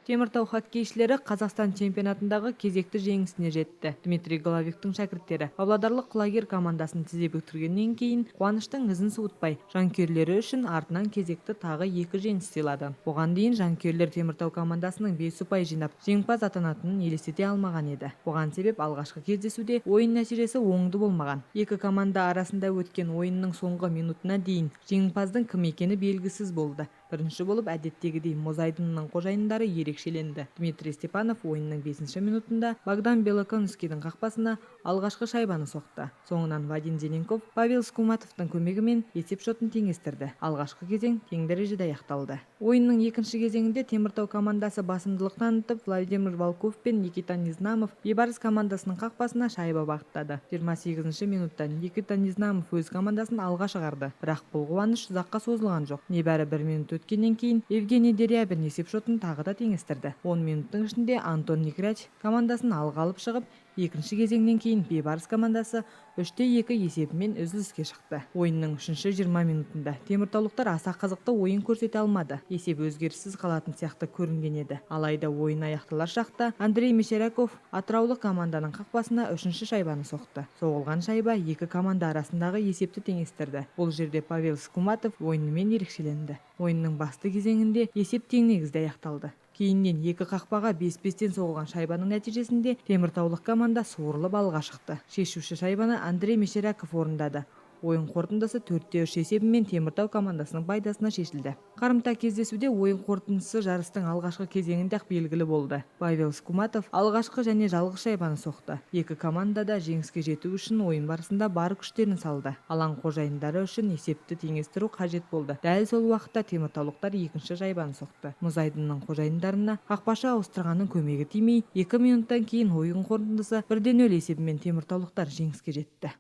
Теміртау хоккейшілері Қазақстан чемпионатындағы кезекті жеңісіне жетті. Дмитрий Головиктің шәкірттері Павлодарлық құлагер командасын тізе бүктіргеннен кейін қуаныштың ізін суытпай, жанкүйерлері үшін артынан кезекті тағы 2 жеңіс сыйлады. Оған дейін жанкүйерлер Теміртау командасының 5 ұпай жинап, жеңімпаз атанатынын елестете алмаған еді. Оған себеп алғашқы кездесуде ойын нәтижесі оңды болмаған. Екі команда арасында өткен ойынның соңғы минутына дейін жеңімпаздың кім екені белгісіз болды. Бірінші болып әдеттегідей мұз айдынының қожайындары ерекшеленді. Дмитрий Степанов ойынның 5-ші минутында Богдан Белоконскийдің қақпасына алғашқы шайбаны соқты. Соңынан Вадим Зеленков Павел Скуматовтың көмегімен есеп шотын теңестірді. Алғашқы кезең тең дәрежеде аяқталды. Ойынның екінші кезеңінде Теміртау командасы басымдылық танытып, Владимир Волков пен Никита Незнамов Бейбарыс командасының қақпасына шайба бағыттады. 28-ші минутта Никита Незнамов өз командасын алға шығарды. Бірақ бұл қуаныш ұзаққа созылған жоқ. Небәрі 1 минут өткеннен кейін Евгений Дерябин есеп шотын тағы да теңестірді. 10 минуттың ішінде Антон Некрач командасын алға алып шығып, екінші кезеңнен кейін Бейбарыс командасы 3-2 есебімен үзіліске шықты. Ойынның 3-20 минутында теміртаулықтар аса қызықты ойын көрсете алмады. Есеп өзгеріссіз қалатын сияқты көрінген еді. Алайда ойын аяқталар шақта Андрей Мещеряков атыраулық команданың қақпасына 3-ші шайбаны соқты. Соғылған шайба екі команда арасындағы есепті теңестірді. Бұл жерде Павел Скуматов ойынымен ерекшеленді. Ойынның басты кезеңінде есеп тең негізде аяқталды. Кейіннен екі қақпаға 5-5-тен соғылған шайбаның нәтижесінде теміртаулық команда суырылып алға шықты. Шешуші шайбаны Андрей Мещеряков орындады. Ойын қорытындысы 4-3 есебімен Теміртау командасының пайдасына шешілді. Қарымта кездесуде ойын қорытындысы жарыстың алғашқы кезеңінде-ақ белгілі болды. Павел Скуматов алғашқы және жалғыз шайбаны соқты. Екі команда да жеңіске жету үшін ойын барысында бар күштерін салды. Алаң қожайындары үшін есепті теңестіру қажет болды. Дәл сол уақытта теміртаулықтар екінші шайбаны соқты. Мұз айдынының қожайындарына қақпашы ауыстырғанның көмегі тимей, 2 минуттан кейін ойын қорытындысы 1-0 есебімен теміртаулықтар жеңіске жетті.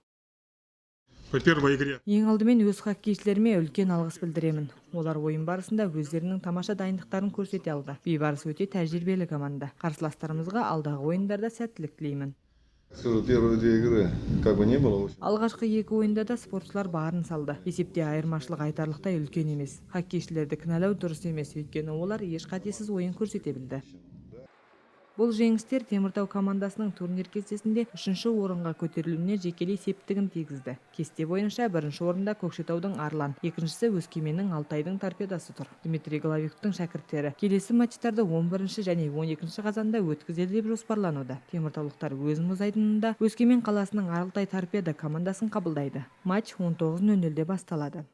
Ең алдымен өз хоккейшілеріме үлкен алғыс білдіремін. Олар ойын барысында өздерінің тамаша дайындықтарын көрсете алды. Бейбарыс өте тәжірибелі команда. Қарсыластарымызға алдағы ойындарда сәттілік тілеймін. Алғашқы 2 ойында да спортшылар барын салды. Есепте айырмашылық айтарлықтай үлкен емес. Хоккейшілерді кінәлау дұрыс емес, өйткені олар еш қатесіз ойын көрсете білді. Бұл жеңістер Теміртау командасының турнир кестесінде 3-ші орынға көтерілуіне жекелей септігін тигізді. Кесте бойынша 1-ші орында Көкшетаудың Арлан, 2-шісі Өскеменнің Алтайдың Торпедосы тұр. Дмитрий Головиктің шәкірттері келесі матчтарды 11-ші және 12-ші қазанда өткізеді деп жоспарлануда. Теміртаулықтар өз мұз айдынында Өскемен қаласының Алтай Торпедо командасын қабылдайды. Матч 19:00-де басталады.